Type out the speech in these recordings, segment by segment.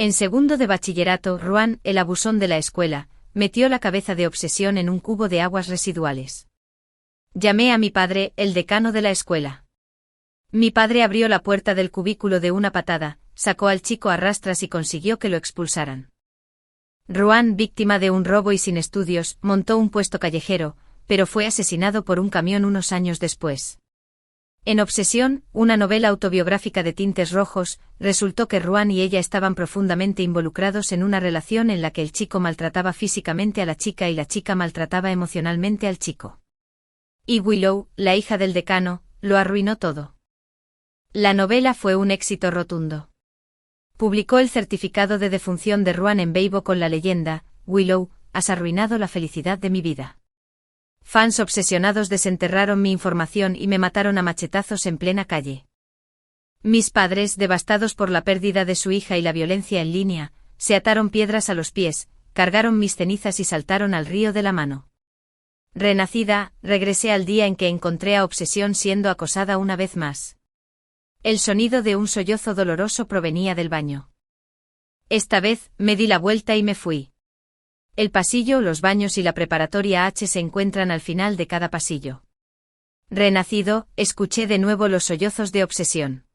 En segundo de bachillerato, Ruan, el abusón de la escuela, metió la cabeza de Obsesión en un cubo de aguas residuales. Llamé a mi padre, el decano de la escuela. Mi padre abrió la puerta del cubículo de una patada, sacó al chico a rastras y consiguió que lo expulsaran. Ruan, víctima de un robo y sin estudios, montó un puesto callejero, pero fue asesinado por un camión unos años después. En Obsesión, una novela autobiográfica de tintes rojos, resultó que Ruan y ella estaban profundamente involucrados en una relación en la que el chico maltrataba físicamente a la chica y la chica maltrataba emocionalmente al chico. Y Willow, la hija del decano, lo arruinó todo. La novela fue un éxito rotundo. Publicó el certificado de defunción de Ruan en Weibo con la leyenda: Willow, has arruinado la felicidad de mi vida. Fans obsesionados desenterraron mi información y me mataron a machetazos en plena calle. Mis padres, devastados por la pérdida de su hija y la violencia en línea, se ataron piedras a los pies, cargaron mis cenizas y saltaron al río de la mano. Renacida, regresé al día en que encontré a Obsesión siendo acosada una vez más. El sonido de un sollozo doloroso provenía del baño. Esta vez, me di la vuelta y me fui. El pasillo, los baños y la preparatoria H se encuentran al final de cada pasillo. Renacido, escuché de nuevo los sollozos de Obsesión.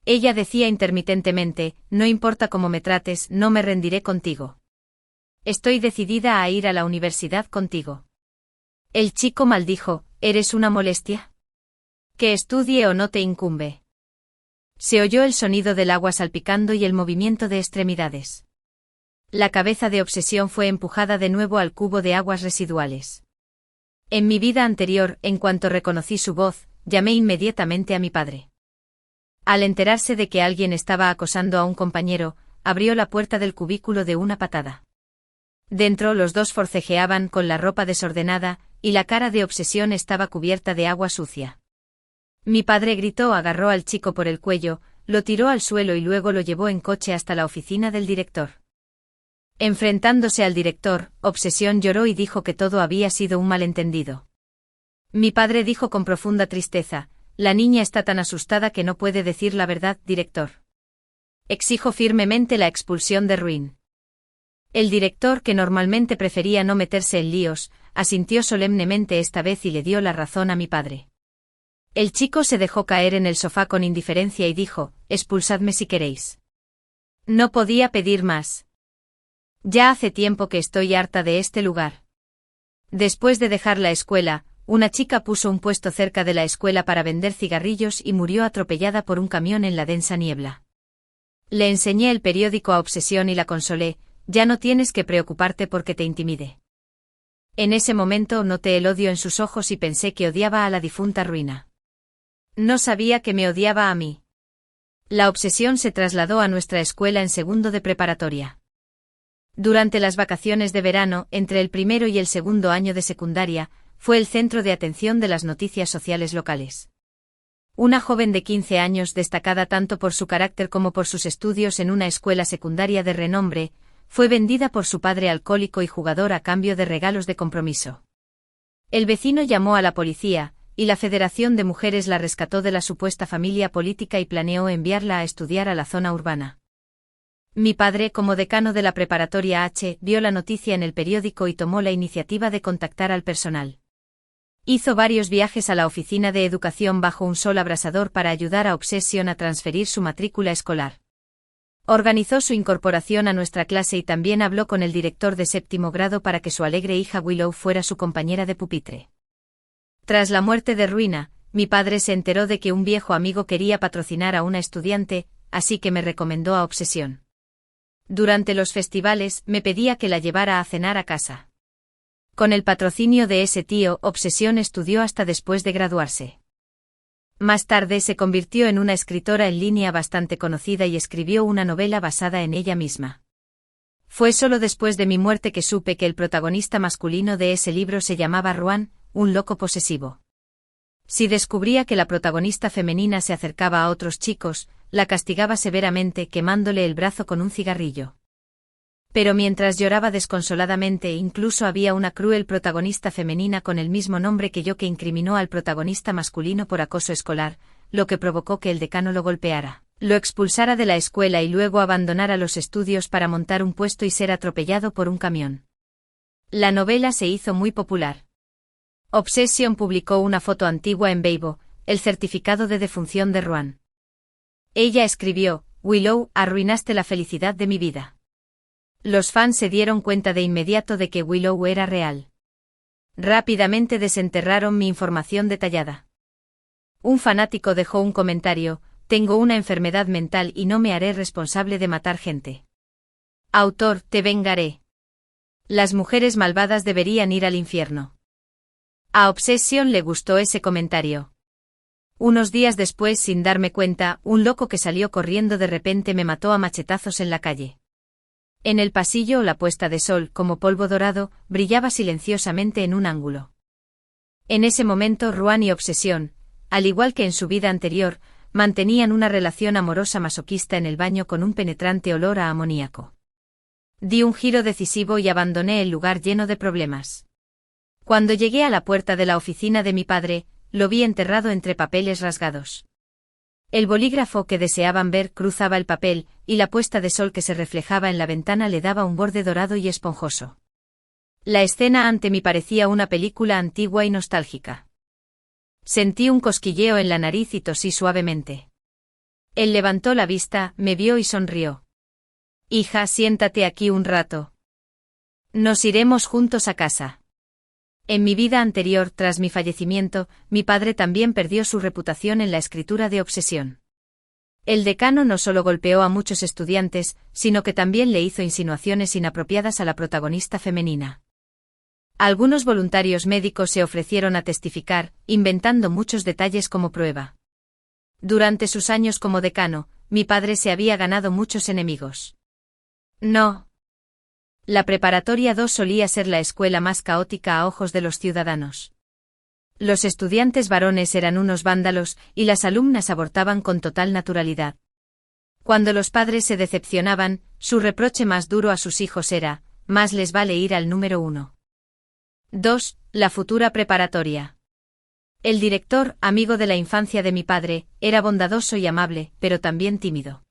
Ella decía intermitentemente: no importa cómo me trates, no me rendiré contigo. Estoy decidida a ir a la universidad contigo. El chico maldijo: ¿eres una molestia? Que estudie o no te incumbe. Se oyó el sonido del agua salpicando y el movimiento de extremidades. La cabeza de Obsesión fue empujada de nuevo al cubo de aguas residuales. En mi vida anterior, en cuanto reconocí su voz, llamé inmediatamente a mi padre. Al enterarse de que alguien estaba acosando a un compañero, abrió la puerta del cubículo de una patada. Dentro los dos forcejeaban con la ropa desordenada, y la cara de Obsesión estaba cubierta de agua sucia. Mi padre gritó, agarró al chico por el cuello, lo tiró al suelo y luego lo llevó en coche hasta la oficina del director. Enfrentándose al director, Obsesión lloró y dijo que todo había sido un malentendido. Mi padre dijo con profunda tristeza: la niña está tan asustada que no puede decir la verdad, director. Exijo firmemente la expulsión de Ruin. El director, que normalmente prefería no meterse en líos, asintió solemnemente esta vez y le dio la razón a mi padre. El chico se dejó caer en el sofá con indiferencia y dijo: expulsadme si queréis. No podía pedir más. Ya hace tiempo que estoy harta de este lugar. Después de dejar la escuela, una chica puso un puesto cerca de la escuela para vender cigarrillos y murió atropellada por un camión en la densa niebla. Le enseñé el periódico a Obsesión y la consolé: ya no tienes que preocuparte porque te intimide. En ese momento noté el odio en sus ojos y pensé que odiaba a la difunta Ruina. No sabía que me odiaba a mí. La Obsesión se trasladó a nuestra escuela en segundo de preparatoria. Durante las vacaciones de verano, entre el primero y el segundo año de secundaria, fue el centro de atención de las noticias sociales locales. Una joven de 15 años, destacada tanto por su carácter como por sus estudios en una escuela secundaria de renombre, fue vendida por su padre alcohólico y jugador a cambio de regalos de compromiso. El vecino llamó a la policía, y la Federación de Mujeres la rescató de la supuesta familia política y planeó enviarla a estudiar a la zona urbana. Mi padre, como decano de la preparatoria H, vio la noticia en el periódico y tomó la iniciativa de contactar al personal. Hizo varios viajes a la oficina de educación bajo un sol abrasador para ayudar a Obsesión a transferir su matrícula escolar. Organizó su incorporación a nuestra clase y también habló con el director de séptimo grado para que su alegre hija Willow fuera su compañera de pupitre. Tras la muerte de Ruina, mi padre se enteró de que un viejo amigo quería patrocinar a una estudiante, así que me recomendó a Obsesión. Durante los festivales, me pedía que la llevara a cenar a casa. Con el patrocinio de ese tío, Obsesión estudió hasta después de graduarse. Más tarde se convirtió en una escritora en línea bastante conocida y escribió una novela basada en ella misma. Fue solo después de mi muerte que supe que el protagonista masculino de ese libro se llamaba Ruan, un loco posesivo. Si descubría que la protagonista femenina se acercaba a otros chicos, la castigaba severamente quemándole el brazo con un cigarrillo. Pero mientras lloraba desconsoladamente, incluso había una cruel protagonista femenina con el mismo nombre que yo que incriminó al protagonista masculino por acoso escolar, lo que provocó que el decano lo golpeara. lo expulsara de la escuela y luego abandonara los estudios para montar un puesto y ser atropellado por un camión. La novela se hizo muy popular. Obsession publicó una foto antigua en Weibo, el certificado de defunción de Ruan. Ella escribió: Willow, arruinaste la felicidad de mi vida. Los fans se dieron cuenta de inmediato de que Willow era real. Rápidamente desenterraron mi información detallada. Un fanático dejó un comentario: tengo una enfermedad mental y no me haré responsable de matar gente. Autor: te vengaré. Las mujeres malvadas deberían ir al infierno. A Obsession le gustó ese comentario. Unos días después, sin darme cuenta, un loco que salió corriendo de repente me mató a machetazos en la calle. En el pasillo, la puesta de sol, como polvo dorado, brillaba silenciosamente en un ángulo. En ese momento, Ruan y Obsession, al igual que en su vida anterior, mantenían una relación amorosa masoquista en el baño con un penetrante olor a amoníaco. Di un giro decisivo y abandoné el lugar lleno de problemas. Cuando llegué a la puerta de la oficina de mi padre, lo vi enterrado entre papeles rasgados. El bolígrafo que deseaban ver cruzaba el papel, y la puesta de sol que se reflejaba en la ventana le daba un borde dorado y esponjoso. La escena ante mí parecía una película antigua y nostálgica. Sentí un cosquilleo en la nariz y tosí suavemente. Él levantó la vista, me vio y sonrió. Hija, siéntate aquí un rato. Nos iremos juntos a casa. En mi vida anterior, tras mi fallecimiento, mi padre también perdió su reputación en la escritura de Obsession. El decano no solo golpeó a muchos estudiantes, sino que también le hizo insinuaciones inapropiadas a la protagonista femenina. Algunos voluntarios médicos se ofrecieron a testificar, inventando muchos detalles como prueba. Durante sus años como decano, mi padre se había ganado muchos enemigos. No. La preparatoria 2 solía ser la escuela más caótica a ojos de los ciudadanos. Los estudiantes varones eran unos vándalos, y las alumnas abortaban con total naturalidad. Cuando los padres se decepcionaban, su reproche más duro a sus hijos era: más les vale ir al número 1. 2. La futura preparatoria. El director, amigo de la infancia de mi padre, era bondadoso y amable, pero también tímido.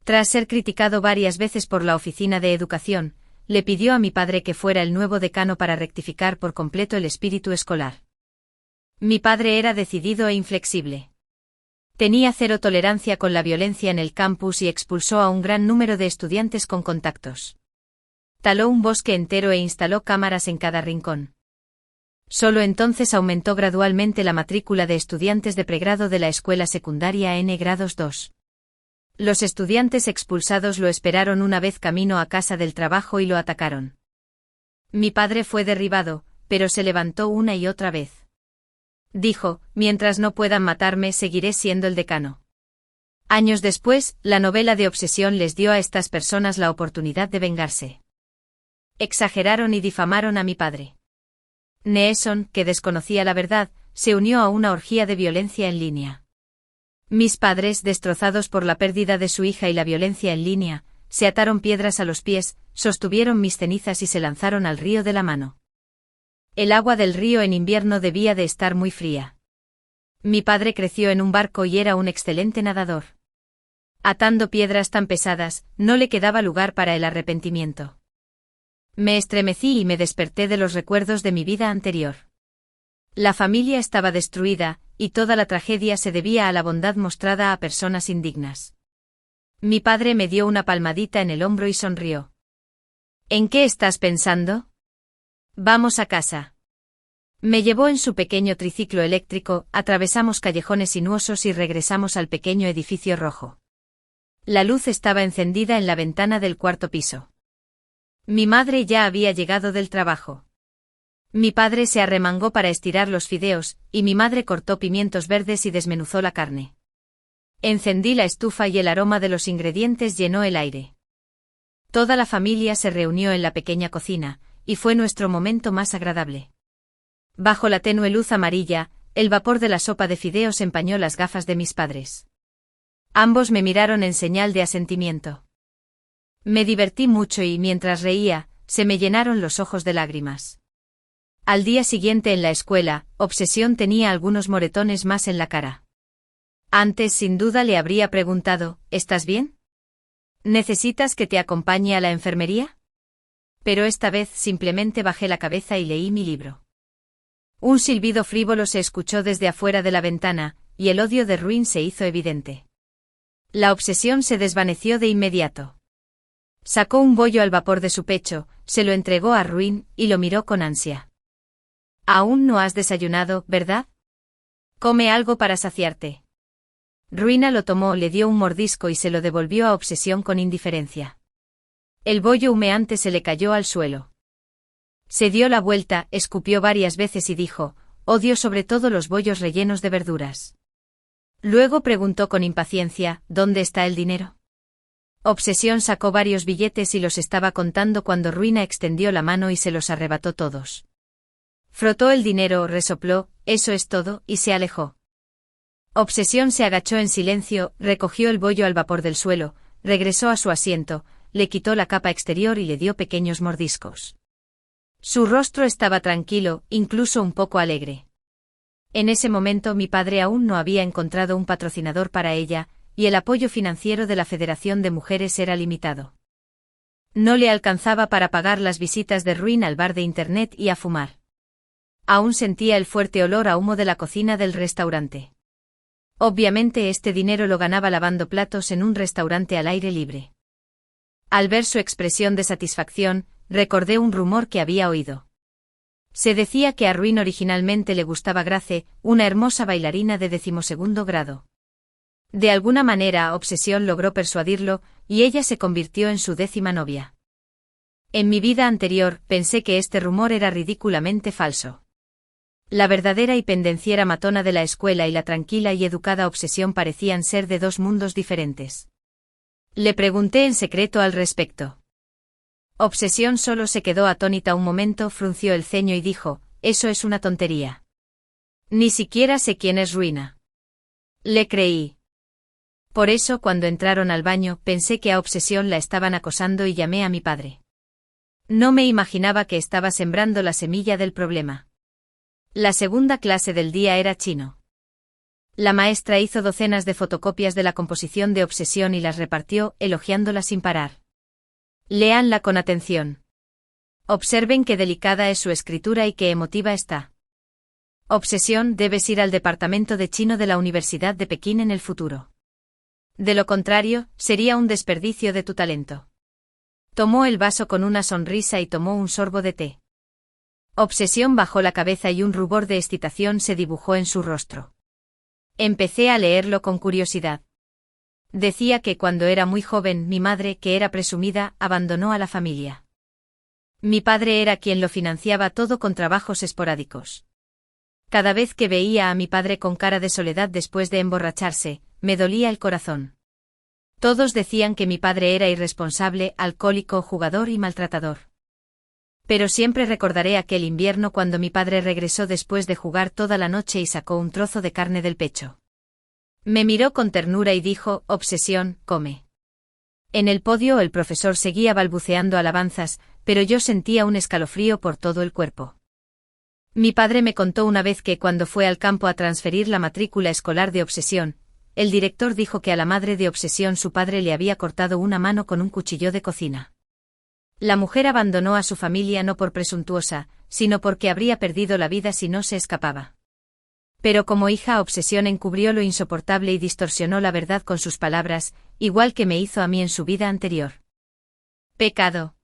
Tras ser criticado varias veces por la oficina de educación, le pidió a mi padre que fuera el nuevo decano para rectificar por completo el espíritu escolar. Mi padre era decidido e inflexible. Tenía cero tolerancia con la violencia en el campus y expulsó a un gran número de estudiantes con contactos. Taló un bosque entero e instaló cámaras en cada rincón. Solo entonces aumentó gradualmente la matrícula de estudiantes de pregrado de la escuela secundaria N grados 2. Los estudiantes expulsados lo esperaron una vez camino a casa del trabajo y lo atacaron. Mi padre fue derribado, pero se levantó una y otra vez. Dijo: mientras no puedan matarme, seguiré siendo el decano. Años después, la novela de Obsession les dio a estas personas la oportunidad de vengarse. Exageraron y difamaron a mi padre. Neeson, que desconocía la verdad, se unió a una orgía de violencia en línea. Mis padres, destrozados por la pérdida de su hija y la violencia en línea, se ataron piedras a los pies, sostuvieron mis cenizas y se lanzaron al río de la mano. El agua del río en invierno debía de estar muy fría. Mi padre creció en un barco y era un excelente nadador. Atando piedras tan pesadas, no le quedaba lugar para el arrepentimiento. Me estremecí y me desperté de los recuerdos de mi vida anterior. La familia estaba destruida, y toda la tragedia se debía a la bondad mostrada a personas indignas. Mi padre me dio una palmadita en el hombro y sonrió. ¿En qué estás pensando? Vamos a casa. Me llevó en su pequeño triciclo eléctrico, atravesamos callejones sinuosos y regresamos al pequeño edificio rojo. La luz estaba encendida en la ventana del cuarto piso. Mi madre ya había llegado del trabajo. Mi padre se arremangó para estirar los fideos, y mi madre cortó pimientos verdes y desmenuzó la carne. Encendí la estufa y el aroma de los ingredientes llenó el aire. Toda la familia se reunió en la pequeña cocina, y fue nuestro momento más agradable. Bajo la tenue luz amarilla, el vapor de la sopa de fideos empañó las gafas de mis padres. Ambos me miraron en señal de asentimiento. Me divertí mucho y mientras reía, se me llenaron los ojos de lágrimas. Al día siguiente en la escuela, Obsession tenía algunos moretones más en la cara. Antes sin duda le habría preguntado, ¿estás bien? ¿Necesitas que te acompañe a la enfermería? Pero esta vez simplemente bajé la cabeza y leí mi libro. Un silbido frívolo se escuchó desde afuera de la ventana, y el odio de Ruin se hizo evidente. La obsesión se desvaneció de inmediato. Sacó un bollo al vapor de su pecho, se lo entregó a Ruin, y lo miró con ansia. Aún no has desayunado, ¿verdad? Come algo para saciarte. Ruina lo tomó, le dio un mordisco y se lo devolvió a Obsesión con indiferencia. El bollo humeante se le cayó al suelo. Se dio la vuelta, escupió varias veces y dijo, odio sobre todo los bollos rellenos de verduras. Luego preguntó con impaciencia, ¿dónde está el dinero? Obsesión sacó varios billetes y los estaba contando cuando Ruina extendió la mano y se los arrebató todos. Frotó el dinero, resopló, eso es todo, y se alejó. Obsesión se agachó en silencio, recogió el bollo al vapor del suelo, regresó a su asiento, le quitó la capa exterior y le dio pequeños mordiscos. Su rostro estaba tranquilo, incluso un poco alegre. En ese momento mi padre aún no había encontrado un patrocinador para ella, y el apoyo financiero de la Federación de Mujeres era limitado. No le alcanzaba para pagar las visitas de Ruin al bar de internet y a fumar. Aún sentía el fuerte olor a humo de la cocina del restaurante. Obviamente este dinero lo ganaba lavando platos en un restaurante al aire libre. Al ver su expresión de satisfacción, recordé un rumor que había oído. Se decía que a Ruin originalmente le gustaba Grace, una hermosa bailarina de 12º grado. De alguna manera Obsesión logró persuadirlo, y ella se convirtió en su 10ª novia. En mi vida anterior, pensé que este rumor era ridículamente falso. La verdadera y pendenciera matona de la escuela y la tranquila y educada Obsesión parecían ser de dos mundos diferentes. Le pregunté en secreto al respecto. Obsesión solo se quedó atónita un momento, frunció el ceño y dijo, eso es una tontería. Ni siquiera sé quién es Ruina. Le creí. Por eso cuando entraron al baño pensé que a Obsesión la estaban acosando y llamé a mi padre. No me imaginaba que estaba sembrando la semilla del problema. La segunda clase del día era chino. La maestra hizo docenas de fotocopias de la composición de Obsesión y las repartió, elogiándola sin parar. Léanla con atención. Observen qué delicada es su escritura y qué emotiva está. Obsesión, debes ir al departamento de chino de la Universidad de Pekín en el futuro. De lo contrario, sería un desperdicio de tu talento. Tomó el vaso con una sonrisa y tomó un sorbo de té. Obsesión bajó la cabeza y un rubor de excitación se dibujó en su rostro. Empecé a leerlo con curiosidad. Decía que cuando era muy joven mi madre, que era presumida, abandonó a la familia. Mi padre era quien lo financiaba todo con trabajos esporádicos. Cada vez que veía a mi padre con cara de soledad después de emborracharse, me dolía el corazón. Todos decían que mi padre era irresponsable, alcohólico, jugador y maltratador. Pero siempre recordaré aquel invierno cuando mi padre regresó después de jugar toda la noche y sacó un trozo de carne del pecho. Me miró con ternura y dijo, Obsesión, come. En el podio el profesor seguía balbuceando alabanzas, pero yo sentía un escalofrío por todo el cuerpo. Mi padre me contó una vez que cuando fue al campo a transferir la matrícula escolar de Obsesión, el director dijo que a la madre de Obsesión su padre le había cortado una mano con un cuchillo de cocina. La mujer abandonó a su familia no por presuntuosa, sino porque habría perdido la vida si no se escapaba. Pero como hija Obsesión encubrió lo insoportable y distorsionó la verdad con sus palabras, igual que me hizo a mí en su vida anterior. Pecado.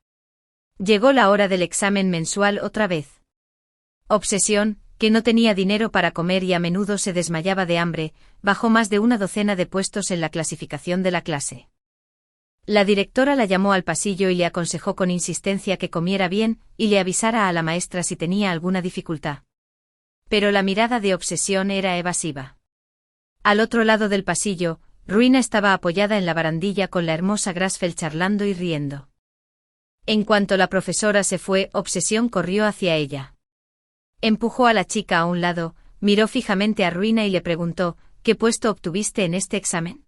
Llegó la hora del examen mensual otra vez. Obsesión, que no tenía dinero para comer y a menudo se desmayaba de hambre, bajó más de una docena de puestos en la clasificación de la clase. La directora la llamó al pasillo y le aconsejó con insistencia que comiera bien y le avisara a la maestra si tenía alguna dificultad. Pero la mirada de Obsesión era evasiva. Al otro lado del pasillo, Ruina estaba apoyada en la barandilla con la hermosa Grasfeld charlando y riendo. En cuanto la profesora se fue, Obsesión corrió hacia ella. Empujó a la chica a un lado, miró fijamente a Ruina y le preguntó, ¿qué puesto obtuviste en este examen?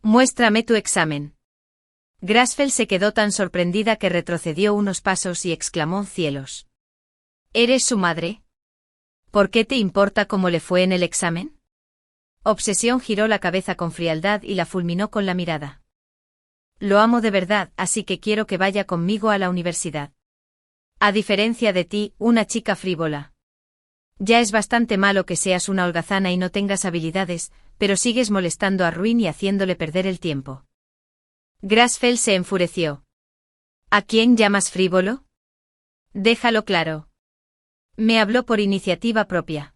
Muéstrame tu examen. Grasfeld se quedó tan sorprendida que retrocedió unos pasos y exclamó, cielos. ¿Eres su madre? ¿Por qué te importa cómo le fue en el examen? Obsesión giró la cabeza con frialdad y la fulminó con la mirada. Lo amo de verdad, así que quiero que vaya conmigo a la universidad. A diferencia de ti, una chica frívola. Ya es bastante malo que seas una holgazana y no tengas habilidades, pero sigues molestando a Ruin y haciéndole perder el tiempo. Grasfell se enfureció. ¿A quién llamas frívolo? Déjalo claro. Me habló por iniciativa propia.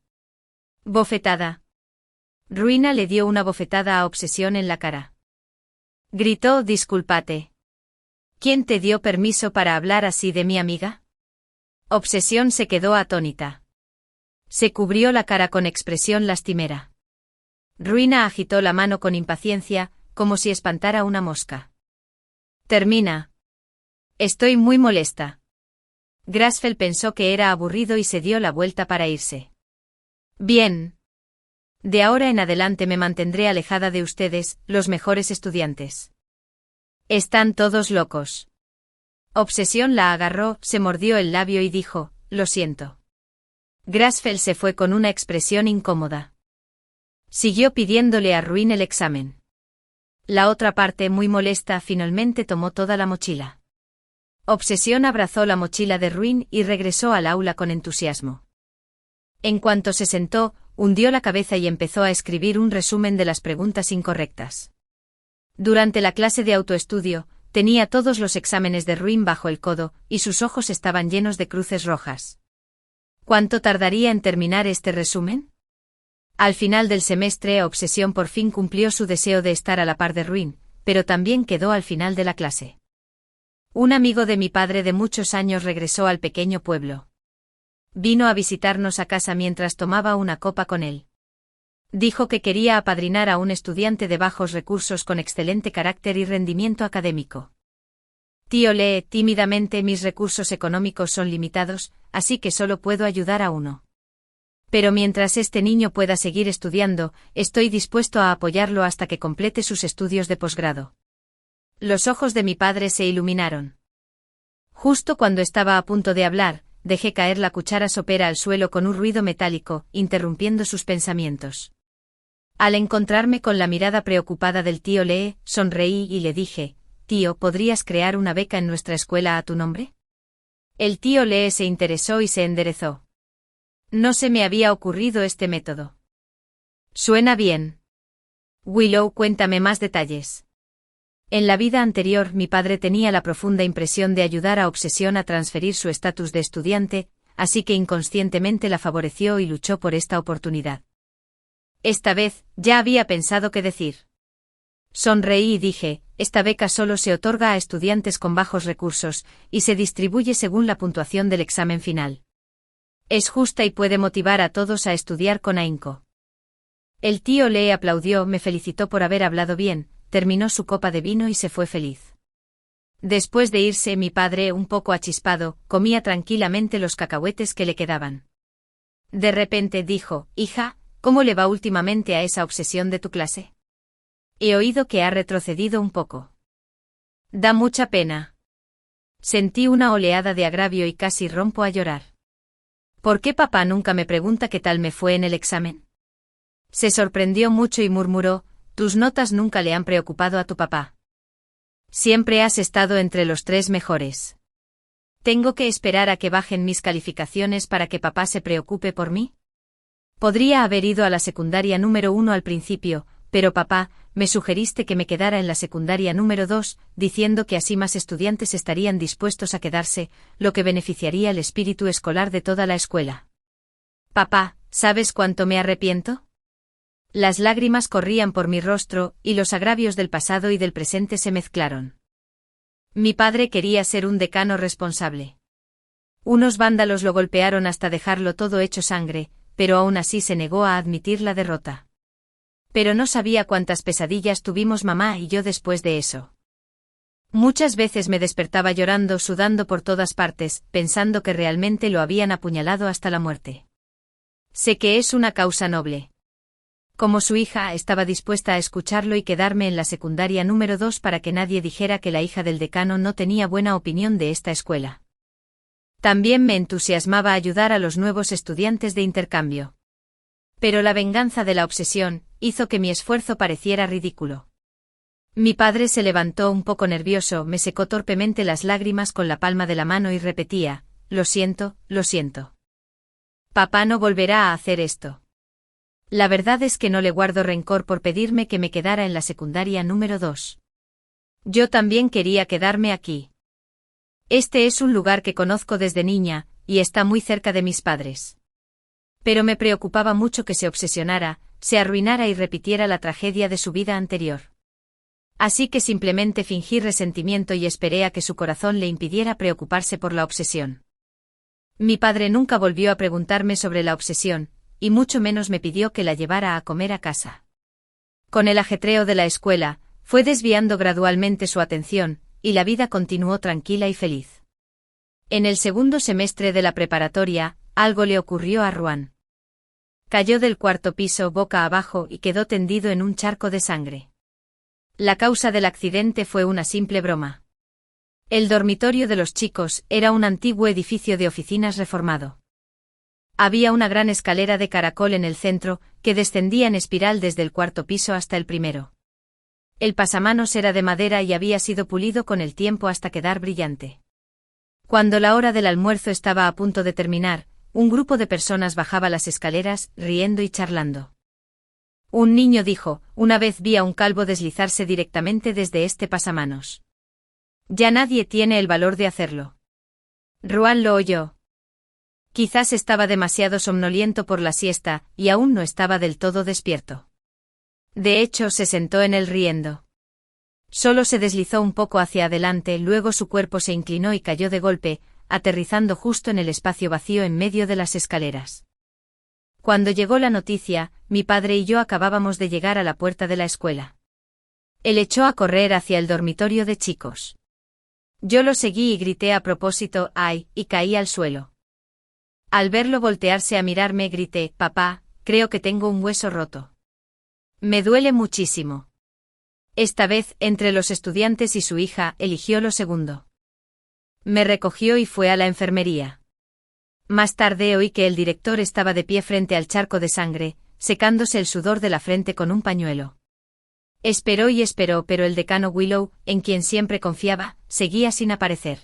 Bofetada. Ruina le dio una bofetada a Obsesión en la cara. Gritó: discúlpate. ¿Quién te dio permiso para hablar así de mi amiga? Obsesión se quedó atónita. Se cubrió la cara con expresión lastimera. Ruina agitó la mano con impaciencia, como si espantara una mosca. Termina. Estoy muy molesta. Grasfell pensó que era aburrido y se dio la vuelta para irse. Bien. De ahora en adelante me mantendré alejada de ustedes, los mejores estudiantes. Están todos locos. Obsesión la agarró, se mordió el labio y dijo: lo siento. Grasfell se fue con una expresión incómoda. Siguió pidiéndole a Ruin el examen. La otra parte, muy molesta, finalmente tomó toda la mochila. Obsesión abrazó la mochila de Ruin y regresó al aula con entusiasmo. En cuanto se sentó, hundió la cabeza y empezó a escribir un resumen de las preguntas incorrectas. Durante la clase de autoestudio, tenía todos los exámenes de Ruin bajo el codo, y sus ojos estaban llenos de cruces rojas. ¿Cuánto tardaría en terminar este resumen? Al final del semestre, Obsesión por fin cumplió su deseo de estar a la par de Ruin, pero también quedó al final de la clase. Un amigo de mi padre de muchos años regresó al pequeño pueblo. Vino a visitarnos a casa mientras tomaba una copa con él. Dijo que quería apadrinar a un estudiante de bajos recursos con excelente carácter y rendimiento académico. Tío Lee, tímidamente, mis recursos económicos son limitados, así que solo puedo ayudar a uno. Pero mientras este niño pueda seguir estudiando, estoy dispuesto a apoyarlo hasta que complete sus estudios de posgrado. Los ojos de mi padre se iluminaron. Justo cuando estaba a punto de hablar, dejé caer la cuchara sopera al suelo con un ruido metálico, interrumpiendo sus pensamientos. Al encontrarme con la mirada preocupada del tío Lee, sonreí y le dije: tío, ¿podrías crear una beca en nuestra escuela a tu nombre? El tío Lee se interesó y se enderezó. No se me había ocurrido este método. Suena bien. Willow, cuéntame más detalles. En la vida anterior, mi padre tenía la profunda impresión de ayudar a Obsesión a transferir su estatus de estudiante, así que inconscientemente la favoreció y luchó por esta oportunidad. Esta vez, ya había pensado qué decir. Sonreí y dije: esta beca solo se otorga a estudiantes con bajos recursos, y se distribuye según la puntuación del examen final. Es justa y puede motivar a todos a estudiar con ahínco. El tío Lee aplaudió, me felicitó por haber hablado bien, terminó su copa de vino y se fue feliz. Después de irse, mi padre, un poco achispado, comía tranquilamente los cacahuetes que le quedaban. De repente dijo: hija, ¿cómo le va últimamente a esa obsesión de tu clase? He oído que ha retrocedido un poco. Da mucha pena. Sentí una oleada de agravio y casi rompo a llorar. ¿Por qué papá nunca me pregunta qué tal me fue en el examen? Se sorprendió mucho y murmuró: tus notas nunca le han preocupado a tu papá. Siempre has estado entre los 3 mejores. ¿Tengo que esperar a que bajen mis calificaciones para que papá se preocupe por mí? Podría haber ido a la secundaria número 1 al principio, pero papá, me sugeriste que me quedara en la secundaria número 2, diciendo que así más estudiantes estarían dispuestos a quedarse, lo que beneficiaría el espíritu escolar de toda la escuela. Papá, ¿sabes cuánto me arrepiento? Las lágrimas corrían por mi rostro, y los agravios del pasado y del presente se mezclaron. Mi padre quería ser un decano responsable. Unos vándalos lo golpearon hasta dejarlo todo hecho sangre, pero aún así se negó a admitir la derrota. Pero no sabía cuántas pesadillas tuvimos mamá y yo después de eso. Muchas veces me despertaba llorando, sudando por todas partes, pensando que realmente lo habían apuñalado hasta la muerte. Sé que es una causa noble. Como su hija, estaba dispuesta a escucharlo y quedarme en la secundaria número 2 para que nadie dijera que la hija del decano no tenía buena opinión de esta escuela. También me entusiasmaba ayudar a los nuevos estudiantes de intercambio. Pero la venganza de la obsesión, hizo que mi esfuerzo pareciera ridículo. Mi padre se levantó un poco nervioso, me secó torpemente las lágrimas con la palma de la mano y repetía: lo siento, lo siento. Papá no volverá a hacer esto. La verdad es que no le guardo rencor por pedirme que me quedara en la secundaria número 2. Yo también quería quedarme aquí. Este es un lugar que conozco desde niña, y está muy cerca de mis padres. Pero me preocupaba mucho que se obsesionara, se arruinara y repitiera la tragedia de su vida anterior. Así que simplemente fingí resentimiento y esperé a que su corazón le impidiera preocuparse por la obsesión. Mi padre nunca volvió a preguntarme sobre la obsesión, y mucho menos me pidió que la llevara a comer a casa. Con el ajetreo de la escuela, fue desviando gradualmente su atención, y la vida continuó tranquila y feliz. En el segundo semestre de la preparatoria, algo le ocurrió a Ruan. Cayó del cuarto piso boca abajo y quedó tendido en un charco de sangre. La causa del accidente fue una simple broma. El dormitorio de los chicos era un antiguo edificio de oficinas reformado. Había una gran escalera de caracol en el centro, que descendía en espiral desde el cuarto piso hasta el primero. El pasamanos era de madera y había sido pulido con el tiempo hasta quedar brillante. Cuando la hora del almuerzo estaba a punto de terminar, un grupo de personas bajaba las escaleras, riendo y charlando. Un niño dijo: una vez vi a un calvo deslizarse directamente desde este pasamanos. Ya nadie tiene el valor de hacerlo. Ruan lo oyó. Quizás estaba demasiado somnoliento por la siesta, y aún no estaba del todo despierto. De hecho, se sentó en él riendo. Solo se deslizó un poco hacia adelante, luego su cuerpo se inclinó y cayó de golpe, aterrizando justo en el espacio vacío en medio de las escaleras. Cuando llegó la noticia, mi padre y yo acabábamos de llegar a la puerta de la escuela. Él echó a correr hacia el dormitorio de chicos. Yo lo seguí y grité a propósito: ¡ay!, y caí al suelo. Al verlo voltearse a mirarme, grité: papá, creo que tengo un hueso roto. Me duele muchísimo. Esta vez, entre los estudiantes y su hija, eligió lo segundo. Me recogió y fue a la enfermería. Más tarde oí que el director estaba de pie frente al charco de sangre, secándose el sudor de la frente con un pañuelo. Esperó y esperó, pero el decano Willow, en quien siempre confiaba, seguía sin aparecer.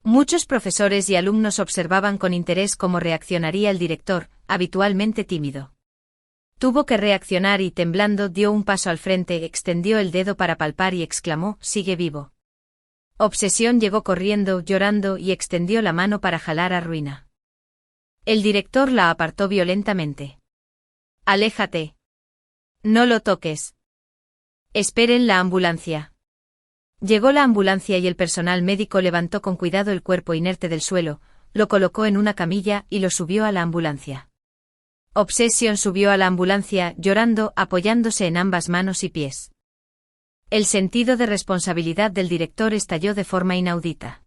Muchos profesores y alumnos observaban con interés cómo reaccionaría el director, habitualmente tímido. Tuvo que reaccionar y, temblando, dio un paso al frente, extendió el dedo para palpar y exclamó: «Sigue vivo». Obsesión llegó corriendo, llorando, y extendió la mano para jalar a Ruina. El director la apartó violentamente. «Aléjate. No lo toques. Esperen la ambulancia». Llegó la ambulancia y el personal médico levantó con cuidado el cuerpo inerte del suelo, lo colocó en una camilla y lo subió a la ambulancia. Obsession subió a la ambulancia, llorando, apoyándose en ambas manos y pies. El sentido de responsabilidad del director estalló de forma inaudita.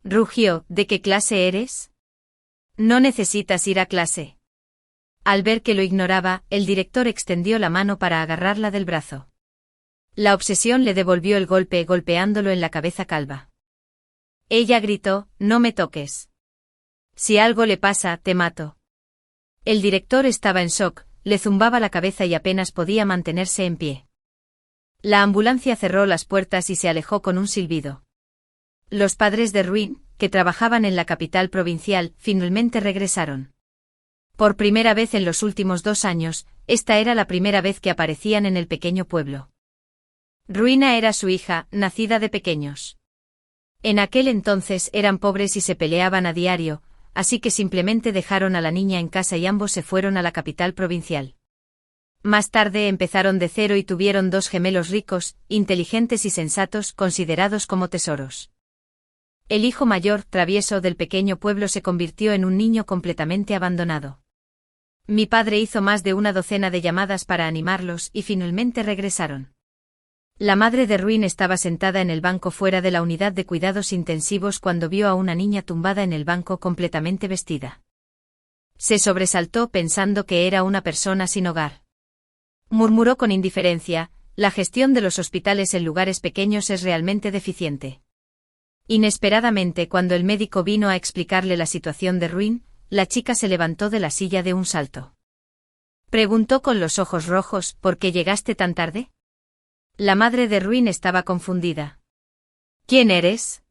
Rugió: «¿De qué clase eres? No necesitas ir a clase». Al ver que lo ignoraba, el director extendió la mano para agarrarla del brazo. La obsesión le devolvió el golpe, golpeándolo en la cabeza calva. Ella gritó: «No me toques. Si algo le pasa, te mato». El director estaba en shock, le zumbaba la cabeza y apenas podía mantenerse en pie. La ambulancia cerró las puertas y se alejó con un silbido. Los padres de Ruin, que trabajaban en la capital provincial, finalmente regresaron. Por primera vez en los últimos 2 años, esta era la primera vez que aparecían en el pequeño pueblo. Ruina era su hija, nacida de pequeños. En aquel entonces eran pobres y se peleaban a diario, así que simplemente dejaron a la niña en casa y ambos se fueron a la capital provincial. Más tarde empezaron de cero y tuvieron 2 gemelos ricos, inteligentes y sensatos, considerados como tesoros. El hijo mayor, travieso del pequeño pueblo, se convirtió en un niño completamente abandonado. Mi padre hizo más de una docena de llamadas para animarlos y finalmente regresaron. La madre de Ruin estaba sentada en el banco fuera de la unidad de cuidados intensivos cuando vio a una niña tumbada en el banco completamente vestida. Se sobresaltó pensando que era una persona sin hogar. Murmuró con indiferencia: «La gestión de los hospitales en lugares pequeños es realmente deficiente». Inesperadamente, cuando el médico vino a explicarle la situación de Ruin, la chica se levantó de la silla de un salto. Preguntó con los ojos rojos, ¿por qué llegaste tan tarde? La madre de Ruin estaba confundida. ¿Quién eres?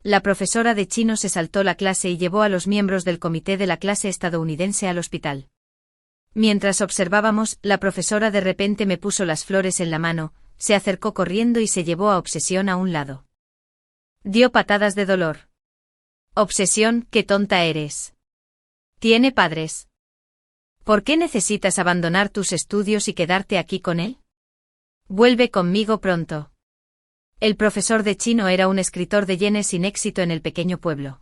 La profesora de chino se saltó la clase y llevó a los miembros del comité de la clase estadounidense al hospital. Mientras observábamos, la profesora de repente me puso las flores en la mano, se acercó corriendo y se llevó a Obsesión a un lado. Dio patadas de dolor. Obsesión, qué tonta eres. ¿Tiene padres? ¿Por qué necesitas abandonar tus estudios y quedarte aquí con él? Vuelve conmigo pronto. El profesor de chino era un escritor de yenes sin éxito en el pequeño pueblo.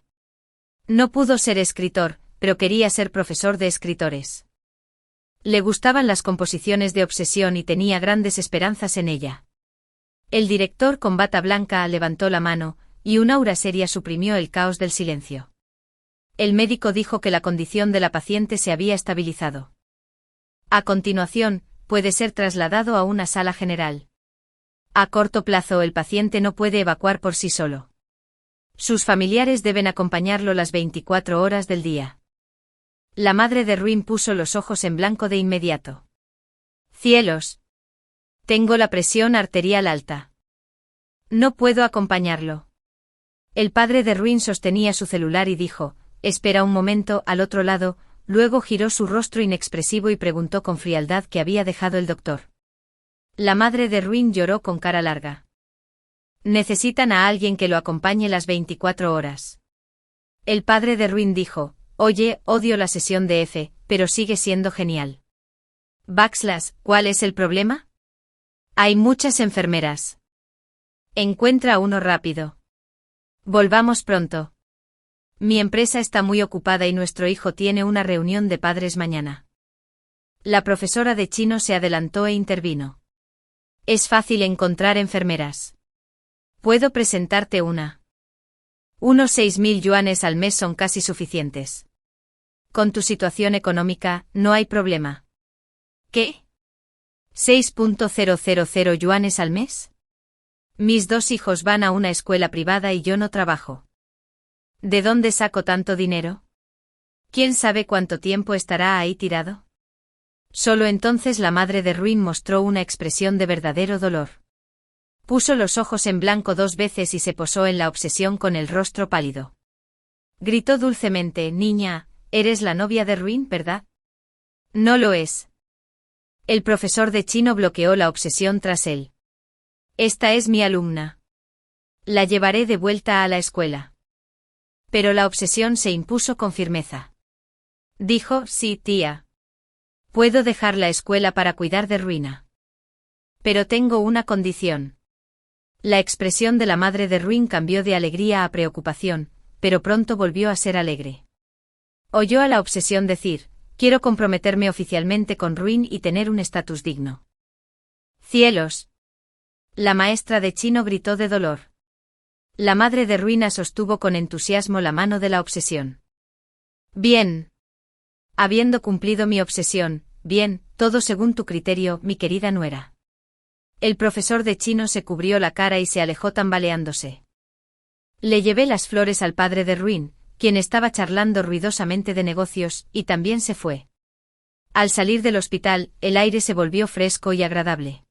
No pudo ser escritor, pero quería ser profesor de escritores. Le gustaban las composiciones de Obsesión y tenía grandes esperanzas en ella. El director con bata blanca levantó la mano, y un aura seria suprimió el caos del silencio. El médico dijo que la condición de la paciente se había estabilizado. A continuación, puede ser trasladado a una sala general. A corto plazo el paciente no puede evacuar por sí solo. Sus familiares deben acompañarlo las 24 horas del día. La madre de Ruin puso los ojos en blanco de inmediato. ¡Cielos! Tengo la presión arterial alta. No puedo acompañarlo. El padre de Ruin sostenía su celular y dijo, espera un momento, al otro lado, luego giró su rostro inexpresivo y preguntó con frialdad qué había dejado el doctor. La madre de Ruin lloró con cara larga. Necesitan a alguien que lo acompañe las 24 horas. El padre de Ruin dijo, oye, odio la sesión de F, pero sigue siendo genial. Backslas, ¿cuál es el problema? Hay muchas enfermeras. Encuentra uno rápido. Volvamos pronto. Mi empresa está muy ocupada y nuestro hijo tiene una reunión de padres mañana. La profesora de chino se adelantó e intervino. Es fácil encontrar enfermeras. Puedo presentarte una. Unos 6.000 yuanes al mes son casi suficientes. Con tu situación económica, no hay problema. ¿Qué? ¿6.000 yuanes al mes? Mis dos hijos van a una escuela privada y yo no trabajo. ¿De dónde saco tanto dinero? ¿Quién sabe cuánto tiempo estará ahí tirado? Solo entonces la madre de Ruin mostró una expresión de verdadero dolor. Puso los ojos en blanco 2 veces y se posó en la Obsesión con el rostro pálido. Gritó dulcemente, niña, eres la novia de Ruin, ¿verdad? No lo es. El profesor de chino bloqueó la Obsesión tras él. Esta es mi alumna. La llevaré de vuelta a la escuela. Pero la Obsesión se impuso con firmeza. Dijo, sí, tía. Puedo dejar la escuela para cuidar de Ruina. Pero tengo una condición. La expresión de la madre de Ruin cambió de alegría a preocupación, pero pronto volvió a ser alegre. Oyó a la Obsesión decir, quiero comprometerme oficialmente con Ruin y tener un estatus digno. ¡Cielos! La maestra de chino gritó de dolor. La madre de Ruina sostuvo con entusiasmo la mano de la Obsesión. Bien. Habiendo cumplido mi obsesión, bien, todo según tu criterio, mi querida nuera. El profesor de chino se cubrió la cara y se alejó tambaleándose. Le llevé las flores al padre de Ruin, quien estaba charlando ruidosamente de negocios, y también se fue. Al salir del hospital, el aire se volvió fresco y agradable.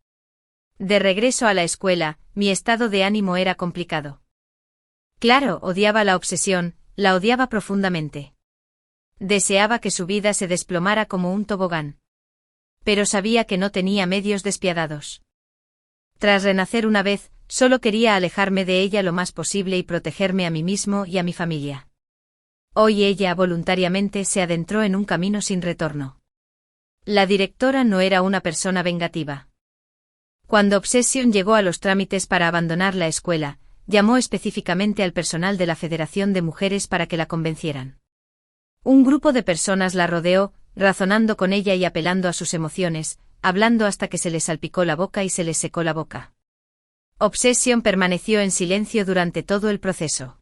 De regreso a la escuela, mi estado de ánimo era complicado. Claro, odiaba la Obsesión, la odiaba profundamente. Deseaba que su vida se desplomara como un tobogán. Pero sabía que no tenía medios despiadados. Tras renacer una vez, solo quería alejarme de ella lo más posible y protegerme a mí mismo y a mi familia. Hoy ella voluntariamente se adentró en un camino sin retorno. La directora no era una persona vengativa. Cuando Obsession llegó a los trámites para abandonar la escuela, llamó específicamente al personal de la Federación de Mujeres para que la convencieran. Un grupo de personas la rodeó, razonando con ella y apelando a sus emociones, hablando hasta que se le salpicó la boca y se le secó la boca. Obsession permaneció en silencio durante todo el proceso.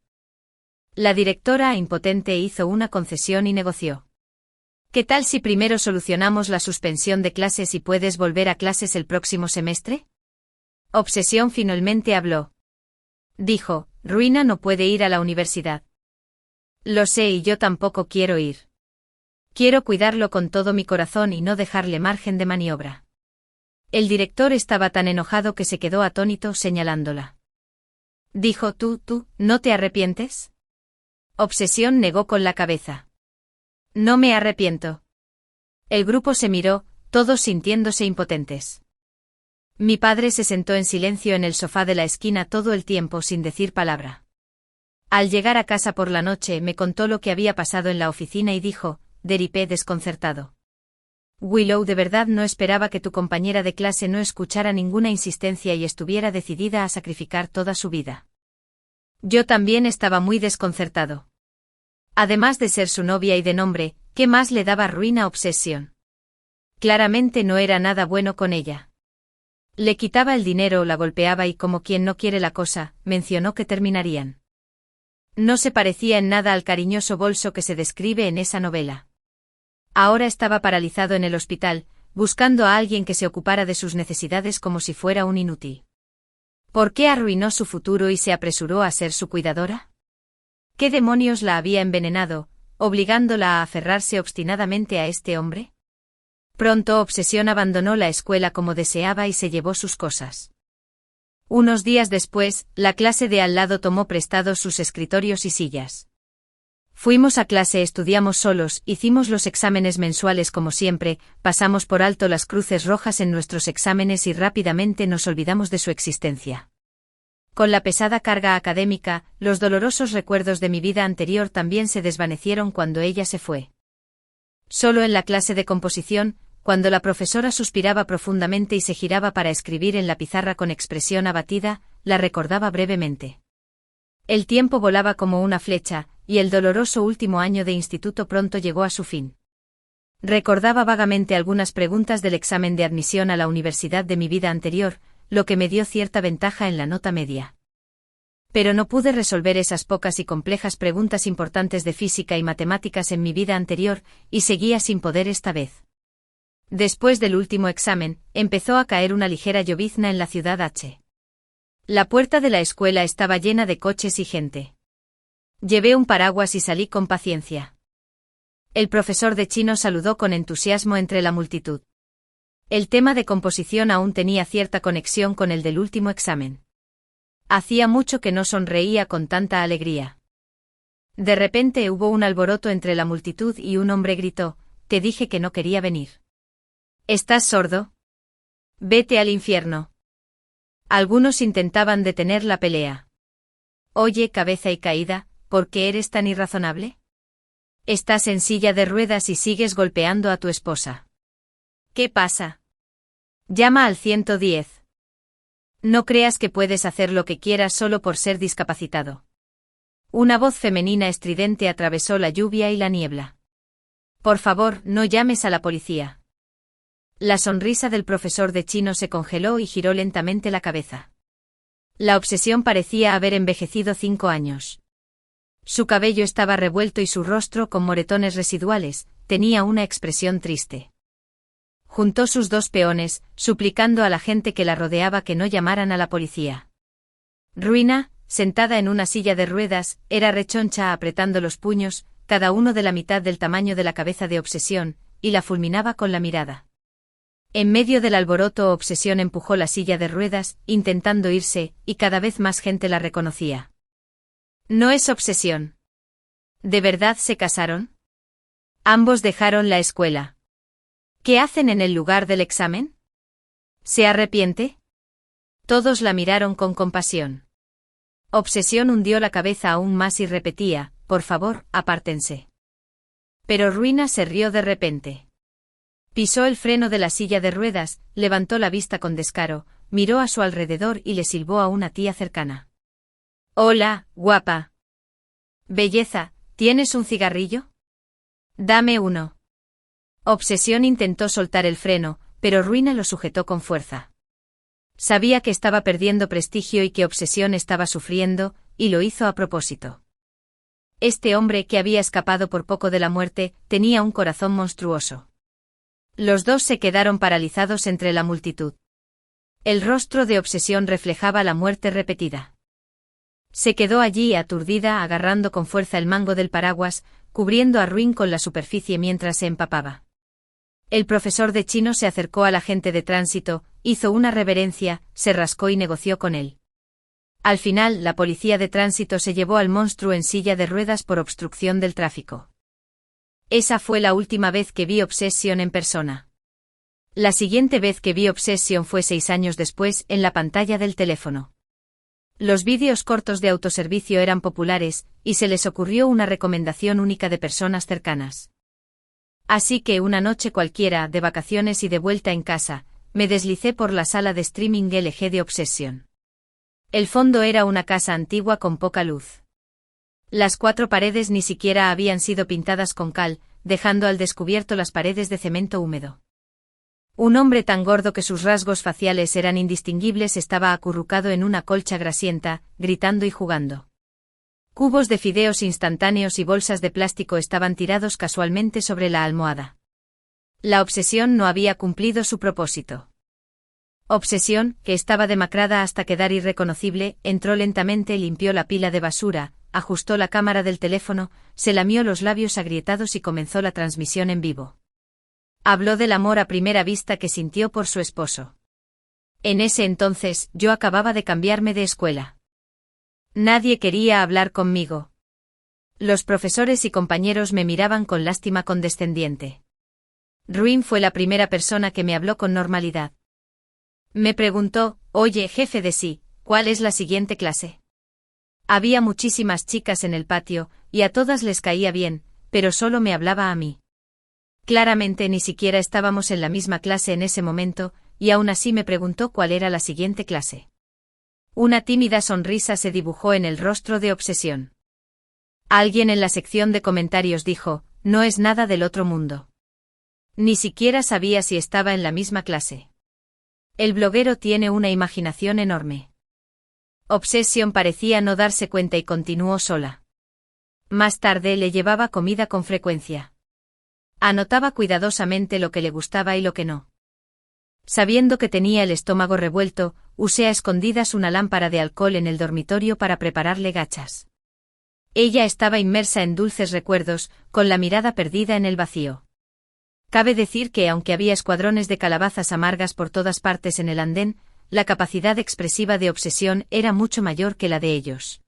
La directora, impotente, hizo una concesión y negoció. ¿Qué tal si primero solucionamos la suspensión de clases y puedes volver a clases el próximo semestre? Obsession finalmente habló. Dijo, Ruina no puede ir a la universidad. Lo sé y yo tampoco quiero ir. Quiero cuidarlo con todo mi corazón y no dejarle margen de maniobra. El director estaba tan enojado que se quedó atónito señalándola. Dijo: ¿Tú, no te arrepientes? Obsesión negó con la cabeza. No me arrepiento. El grupo se miró, todos sintiéndose impotentes. Mi padre se sentó en silencio en el sofá de la esquina todo el tiempo sin decir palabra. Al llegar a casa por la noche me contó lo que había pasado en la oficina y dijo, deripé desconcertado: Willow, de verdad no esperaba que tu compañera de clase no escuchara ninguna insistencia y estuviera decidida a sacrificar toda su vida. Yo también estaba muy desconcertado. Además de ser su novia y de nombre, ¿qué más le daba ruina a Obsesión? Claramente no era nada bueno con ella. Le quitaba el dinero o la golpeaba y, como quien no quiere la cosa, mencionó que terminarían. No se parecía en nada al cariñoso bolso que se describe en esa novela. Ahora estaba paralizado en el hospital, buscando a alguien que se ocupara de sus necesidades como si fuera un inútil. ¿Por qué arruinó su futuro y se apresuró a ser su cuidadora? ¿Qué demonios la había envenenado, obligándola a aferrarse obstinadamente a este hombre? Pronto Obsesión abandonó la escuela como deseaba y se llevó sus cosas. Unos días después, la clase de al lado tomó prestados sus escritorios y sillas. Fuimos a clase, estudiamos solos, hicimos los exámenes mensuales como siempre, pasamos por alto las cruces rojas en nuestros exámenes y rápidamente nos olvidamos de su existencia. Con la pesada carga académica, los dolorosos recuerdos de mi vida anterior también se desvanecieron cuando ella se fue. Solo en la clase de composición, cuando la profesora suspiraba profundamente y se giraba para escribir en la pizarra con expresión abatida, la recordaba brevemente. El tiempo volaba como una flecha, y el doloroso último año de instituto pronto llegó a su fin. Recordaba vagamente algunas preguntas del examen de admisión a la universidad de mi vida anterior, lo que me dio cierta ventaja en la nota media. Pero no pude resolver esas pocas y complejas preguntas importantes de física y matemáticas en mi vida anterior, y seguía sin poder esta vez. Después del último examen, empezó a caer una ligera llovizna en la ciudad H. La puerta de la escuela estaba llena de coches y gente. Llevé un paraguas y salí con paciencia. El profesor de chino saludó con entusiasmo entre la multitud. El tema de composición aún tenía cierta conexión con el del último examen. Hacía mucho que no sonreía con tanta alegría. De repente hubo un alboroto entre la multitud y un hombre gritó: «Te dije que no quería venir». ¿Estás sordo? Vete al infierno. Algunos intentaban detener la pelea. Oye, cabeza y caída, ¿por qué eres tan irrazonable? Estás en silla de ruedas y sigues golpeando a tu esposa. ¿Qué pasa? Llama al 110. No creas que puedes hacer lo que quieras solo por ser discapacitado. Una voz femenina estridente atravesó la lluvia y la niebla. Por favor, no llames a la policía. La sonrisa del profesor de chino se congeló y giró lentamente la cabeza. La obsesión parecía haber envejecido 5 años. Su cabello estaba revuelto y su rostro, con moretones residuales, tenía una expresión triste. Juntó sus 2 peones, suplicando a la gente que la rodeaba que no llamaran a la policía. Ruina, sentada en una silla de ruedas, era rechoncha apretando los puños, cada uno de la mitad del tamaño de la cabeza de Obsesión, y la fulminaba con la mirada. En medio del alboroto, Obsesión empujó la silla de ruedas, intentando irse, y cada vez más gente la reconocía. No es Obsesión. ¿De verdad se casaron? Ambos dejaron la escuela. ¿Qué hacen en el lugar del examen? ¿Se arrepiente? Todos la miraron con compasión. Obsesión hundió la cabeza aún más y repetía: «Por favor, apártense». Pero Ruina se rió de repente. Pisó el freno de la silla de ruedas, levantó la vista con descaro, miró a su alrededor y le silbó a una tía cercana. «Hola, guapa. Belleza, ¿tienes un cigarrillo? Dame uno». Obsesión intentó soltar el freno, pero Ruina lo sujetó con fuerza. Sabía que estaba perdiendo prestigio y que Obsesión estaba sufriendo, y lo hizo a propósito. Este hombre, que había escapado por poco de la muerte, tenía un corazón monstruoso. Los dos se quedaron paralizados entre la multitud. El rostro de Obsesión reflejaba la muerte repetida. Se quedó allí aturdida, agarrando con fuerza el mango del paraguas, cubriendo a Ruin con la superficie mientras se empapaba. El profesor de chino se acercó al agente de tránsito, hizo una reverencia, se rascó y negoció con él. Al final, la policía de tránsito se llevó al monstruo en silla de ruedas por obstrucción del tráfico. Esa fue la última vez que vi Obsession en persona. La siguiente vez que vi Obsession fue 6 años después, en la pantalla del teléfono. Los vídeos cortos de autoservicio eran populares, y se les ocurrió una recomendación única de personas cercanas. Así que una noche cualquiera, de vacaciones y de vuelta en casa, me deslicé por la sala de streaming LG de Obsession. El fondo era una casa antigua con poca luz. Las 4 paredes ni siquiera habían sido pintadas con cal, dejando al descubierto las paredes de cemento húmedo. Un hombre tan gordo que sus rasgos faciales eran indistinguibles estaba acurrucado en una colcha grasienta, gritando y jugando. Cubos de fideos instantáneos y bolsas de plástico estaban tirados casualmente sobre la almohada. La obsesión no había cumplido su propósito. Obsesión, que estaba demacrada hasta quedar irreconocible, entró lentamente, limpió la pila de basura, ajustó la cámara del teléfono, se lamió los labios agrietados y comenzó la transmisión en vivo. Habló del amor a primera vista que sintió por su esposo. En ese entonces, yo acababa de cambiarme de escuela. Nadie quería hablar conmigo. Los profesores y compañeros me miraban con lástima condescendiente. Ruin fue la primera persona que me habló con normalidad. Me preguntó, oye, jefe de sí, ¿cuál es la siguiente clase? Había muchísimas chicas en el patio, y a todas les caía bien, pero solo me hablaba a mí. Claramente ni siquiera estábamos en la misma clase en ese momento, y aún así me preguntó cuál era la siguiente clase. Una tímida sonrisa se dibujó en el rostro de Obsesión. Alguien en la sección de comentarios dijo, no es nada del otro mundo. Ni siquiera sabía si estaba en la misma clase. El bloguero tiene una imaginación enorme. Obsession parecía no darse cuenta y continuó sola. Más tarde le llevaba comida con frecuencia. Anotaba cuidadosamente lo que le gustaba y lo que no. Sabiendo que tenía el estómago revuelto, usé a escondidas una lámpara de alcohol en el dormitorio para prepararle gachas. Ella estaba inmersa en dulces recuerdos, con la mirada perdida en el vacío. Cabe decir que aunque había escuadrones de calabazas amargas por todas partes en el andén, la capacidad expresiva de Obsesión era mucho mayor que la de ellos.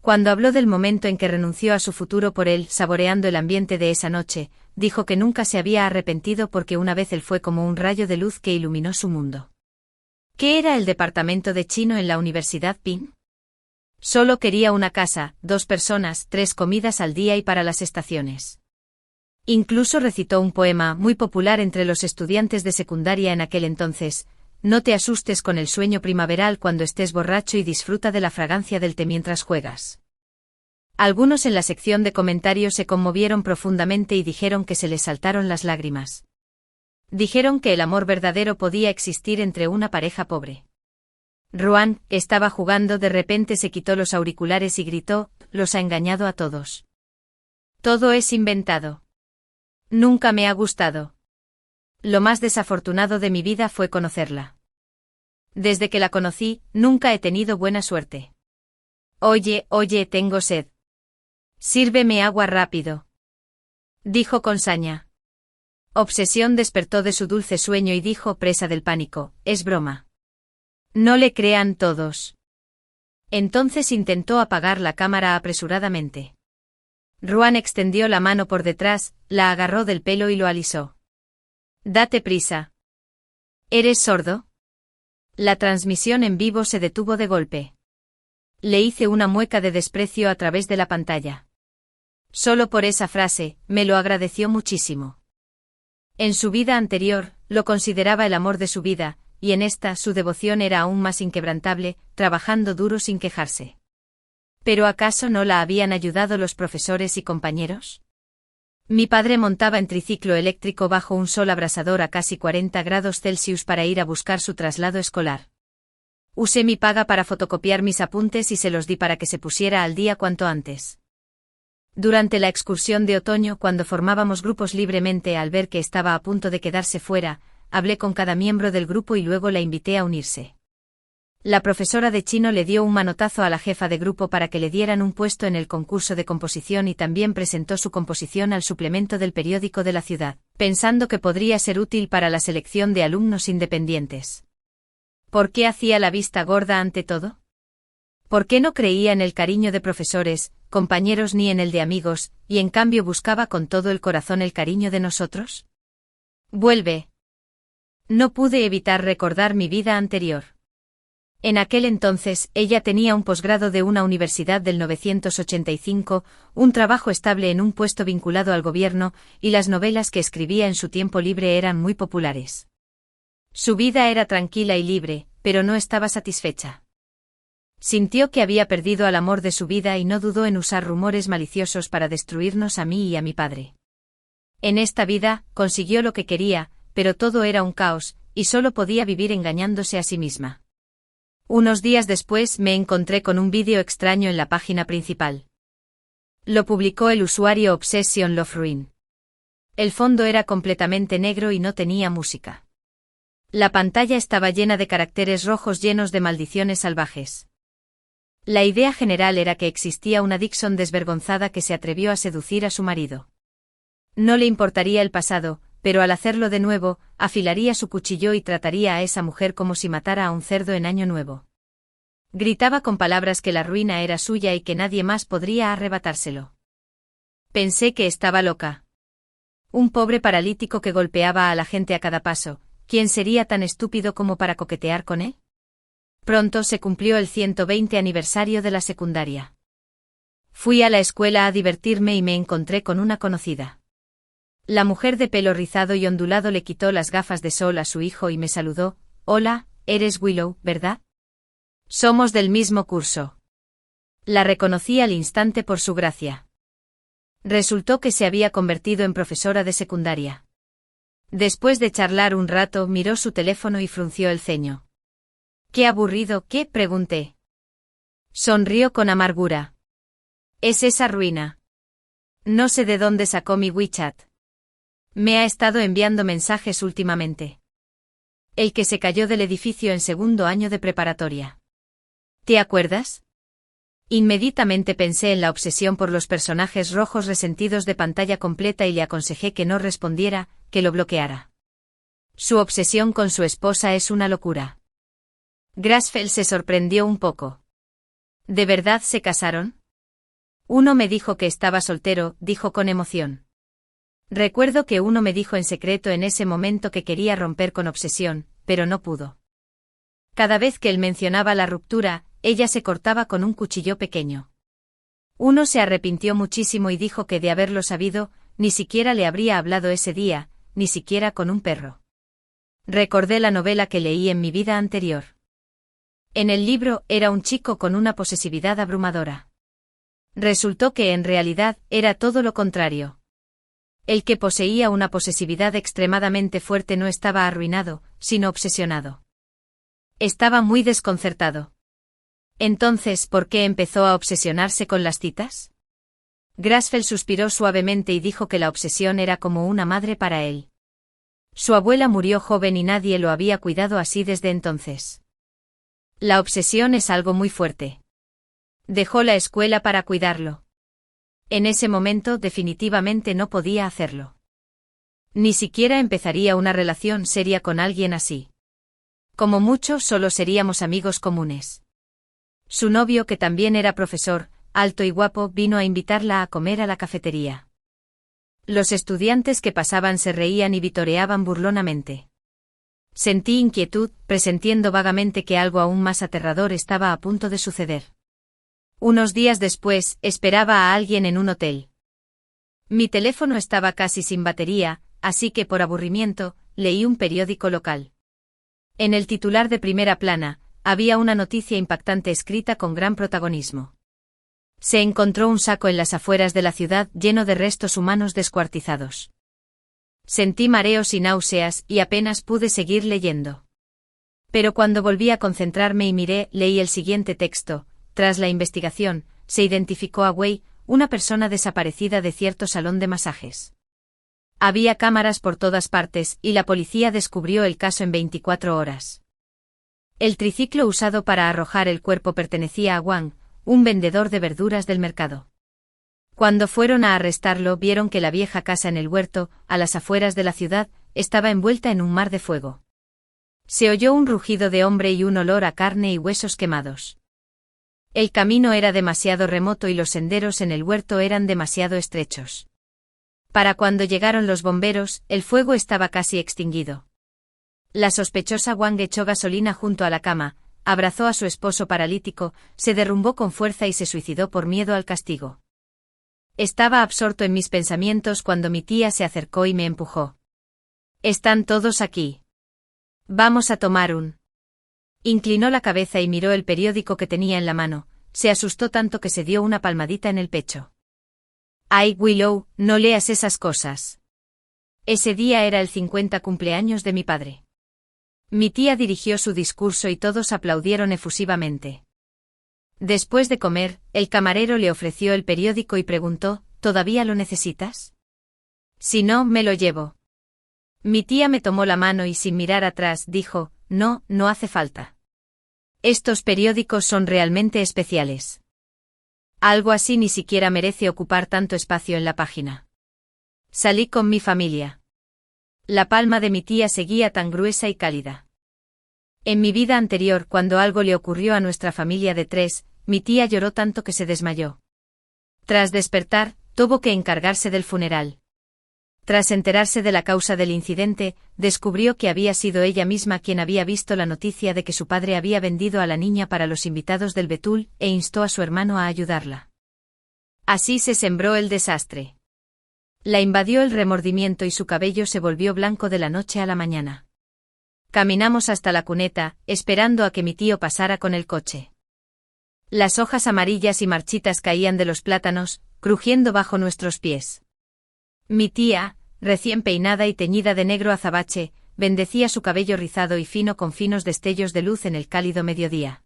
Cuando habló del momento en que renunció a su futuro por él, saboreando el ambiente de esa noche, dijo que nunca se había arrepentido porque una vez él fue como un rayo de luz que iluminó su mundo. ¿Qué era el departamento de chino en la Universidad Penn? Solo quería una casa, 2 personas, 3 comidas al día y para las estaciones. Incluso recitó un poema muy popular entre los estudiantes de secundaria en aquel entonces: no te asustes con el sueño primaveral cuando estés borracho y disfruta de la fragancia del té mientras juegas. Algunos en la sección de comentarios se conmovieron profundamente y dijeron que se les saltaron las lágrimas. Dijeron que el amor verdadero podía existir entre una pareja pobre. Ruan, que estaba jugando, de repente se quitó los auriculares y gritó, los ha engañado a todos. Todo es inventado. Nunca me ha gustado. Lo más desafortunado de mi vida fue conocerla. Desde que la conocí, nunca he tenido buena suerte. Oye, tengo sed. Sírveme agua rápido. Dijo con saña. Obsesión despertó de su dulce sueño y dijo, presa del pánico, es broma. No le crean todos. Entonces intentó apagar la cámara apresuradamente. Ruan extendió la mano por detrás, la agarró del pelo y lo alisó. Date prisa. ¿Eres sordo? La transmisión en vivo se detuvo de golpe. Le hice una mueca de desprecio a través de la pantalla. Solo por esa frase, me lo agradeció muchísimo. En su vida anterior, lo consideraba el amor de su vida, y en esta su devoción era aún más inquebrantable, trabajando duro sin quejarse. ¿Pero acaso no la habían ayudado los profesores y compañeros? Mi padre montaba en triciclo eléctrico bajo un sol abrasador a casi 40 grados Celsius para ir a buscar su traslado escolar. Usé mi paga para fotocopiar mis apuntes y se los di para que se pusiera al día cuanto antes. Durante la excursión de otoño, cuando formábamos grupos libremente, al ver que estaba a punto de quedarse fuera, hablé con cada miembro del grupo y luego la invité a unirse. La profesora de chino le dio un manotazo a la jefa de grupo para que le dieran un puesto en el concurso de composición y también presentó su composición al suplemento del periódico de la ciudad, pensando que podría ser útil para la selección de alumnos independientes. ¿Por qué hacía la vista gorda ante todo? ¿Por qué no creía en el cariño de profesores, compañeros ni en el de amigos, y en cambio buscaba con todo el corazón el cariño de nosotros? Vuelve. No pude evitar recordar mi vida anterior. En aquel entonces, ella tenía un posgrado de una universidad del 985, un trabajo estable en un puesto vinculado al gobierno, y las novelas que escribía en su tiempo libre eran muy populares. Su vida era tranquila y libre, pero no estaba satisfecha. Sintió que había perdido al amor de su vida y no dudó en usar rumores maliciosos para destruirnos a mí y a mi padre. En esta vida, consiguió lo que quería, pero todo era un caos, y solo podía vivir engañándose a sí misma. Unos días después me encontré con un vídeo extraño en la página principal. Lo publicó el usuario Obsession Love Ruin. El fondo era completamente negro y no tenía música. La pantalla estaba llena de caracteres rojos llenos de maldiciones salvajes. La idea general era que existía una Dixon desvergonzada que se atrevió a seducir a su marido. No le importaría el pasado, pero al hacerlo de nuevo, afilaría su cuchillo y trataría a esa mujer como si matara a un cerdo en Año Nuevo. Gritaba con palabras que la ruina era suya y que nadie más podría arrebatárselo. Pensé que estaba loca. Un pobre paralítico que golpeaba a la gente a cada paso, ¿quién sería tan estúpido como para coquetear con él? Pronto se cumplió el 120 aniversario de la secundaria. Fui a la escuela a divertirme y me encontré con una conocida. La mujer de pelo rizado y ondulado le quitó las gafas de sol a su hijo y me saludó. Hola, eres Willow, ¿verdad? Somos del mismo curso. La reconocí al instante por su gracia. Resultó que se había convertido en profesora de secundaria. Después de charlar un rato miró su teléfono y frunció el ceño. «Qué aburrido, ¿qué?», pregunté. Sonrió con amargura. «Es esa ruina. No sé de dónde sacó mi WeChat. Me ha estado enviando mensajes últimamente. El que se cayó del edificio en segundo año de preparatoria. ¿Te acuerdas?». Inmediatamente pensé en la obsesión por los personajes rojos resentidos de pantalla completa y le aconsejé que no respondiera, que lo bloqueara. Su obsesión con su esposa es una locura. Grasfeld se sorprendió un poco. ¿De verdad se casaron? Uno me dijo que estaba soltero, dijo con emoción. Recuerdo que uno me dijo en secreto en ese momento que quería romper con obsesión, pero no pudo. Cada vez que él mencionaba la ruptura, ella se cortaba con un cuchillo pequeño. Uno se arrepintió muchísimo y dijo que de haberlo sabido, ni siquiera le habría hablado ese día, ni siquiera con un perro. Recordé la novela que leí en mi vida anterior. En el libro era un chico con una posesividad abrumadora. Resultó que en realidad era todo lo contrario. El que poseía una posesividad extremadamente fuerte no estaba arruinado, sino obsesionado. Estaba muy desconcertado. Entonces, ¿por qué empezó a obsesionarse con las citas? Grasfeld suspiró suavemente y dijo que la obsesión era como una madre para él. Su abuela murió joven y nadie lo había cuidado así desde entonces. La obsesión es algo muy fuerte. Dejó la escuela para cuidarlo. En ese momento definitivamente no podía hacerlo. Ni siquiera empezaría una relación seria con alguien así. Como mucho solo seríamos amigos comunes. Su novio, que también era profesor, alto y guapo, vino a invitarla a comer a la cafetería. Los estudiantes que pasaban se reían y vitoreaban burlonamente. Sentí inquietud, presintiendo vagamente que algo aún más aterrador estaba a punto de suceder. Unos días después, esperaba a alguien en un hotel. Mi teléfono estaba casi sin batería, así que por aburrimiento, leí un periódico local. En el titular de primera plana, había una noticia impactante escrita con gran protagonismo. Se encontró un saco en las afueras de la ciudad lleno de restos humanos descuartizados. Sentí mareos y náuseas y apenas pude seguir leyendo. Pero cuando volví a concentrarme y leí el siguiente texto. Tras la investigación, se identificó a Wei, una persona desaparecida de cierto salón de masajes. Había cámaras por todas partes y la policía descubrió el caso en 24 horas. El triciclo usado para arrojar el cuerpo pertenecía a Wang, un vendedor de verduras del mercado. Cuando fueron a arrestarlo, vieron que la vieja casa en el huerto, a las afueras de la ciudad, estaba envuelta en un mar de fuego. Se oyó un rugido de hombre y un olor a carne y huesos quemados. El camino era demasiado remoto y los senderos en el huerto eran demasiado estrechos. Para cuando llegaron los bomberos, el fuego estaba casi extinguido. La sospechosa Wang echó gasolina junto a la cama, abrazó a su esposo paralítico, se derrumbó con fuerza y se suicidó por miedo al castigo. Estaba absorto en mis pensamientos cuando mi tía se acercó y me empujó. «Están todos aquí. Vamos a tomar un». Inclinó la cabeza y miró el periódico que tenía en la mano, se asustó tanto que se dio una palmadita en el pecho. «Ay, Willow, no leas esas cosas». Ese día era el 50 cumpleaños de mi padre. Mi tía dirigió su discurso y todos aplaudieron efusivamente. Después de comer, el camarero le ofreció el periódico y preguntó, ¿todavía lo necesitas? Si no, me lo llevo. Mi tía me tomó la mano y sin mirar atrás dijo, no, no hace falta. Estos periódicos son realmente especiales. Algo así ni siquiera merece ocupar tanto espacio en la página. Salí con mi familia. La palma de mi tía seguía tan gruesa y cálida. En mi vida anterior, cuando algo le ocurrió a nuestra familia de 3, mi tía lloró tanto que se desmayó. Tras despertar, tuvo que encargarse del funeral. Tras enterarse de la causa del incidente, descubrió que había sido ella misma quien había visto la noticia de que su padre había vendido a la niña para los invitados del Betul e instó a su hermano a ayudarla. Así se sembró el desastre. La invadió el remordimiento y su cabello se volvió blanco de la noche a la mañana. Caminamos hasta la cuneta, esperando a que mi tío pasara con el coche. Las hojas amarillas y marchitas caían de los plátanos, crujiendo bajo nuestros pies. Mi tía, recién peinada y teñida de negro azabache, bendecía su cabello rizado y fino con finos destellos de luz en el cálido mediodía.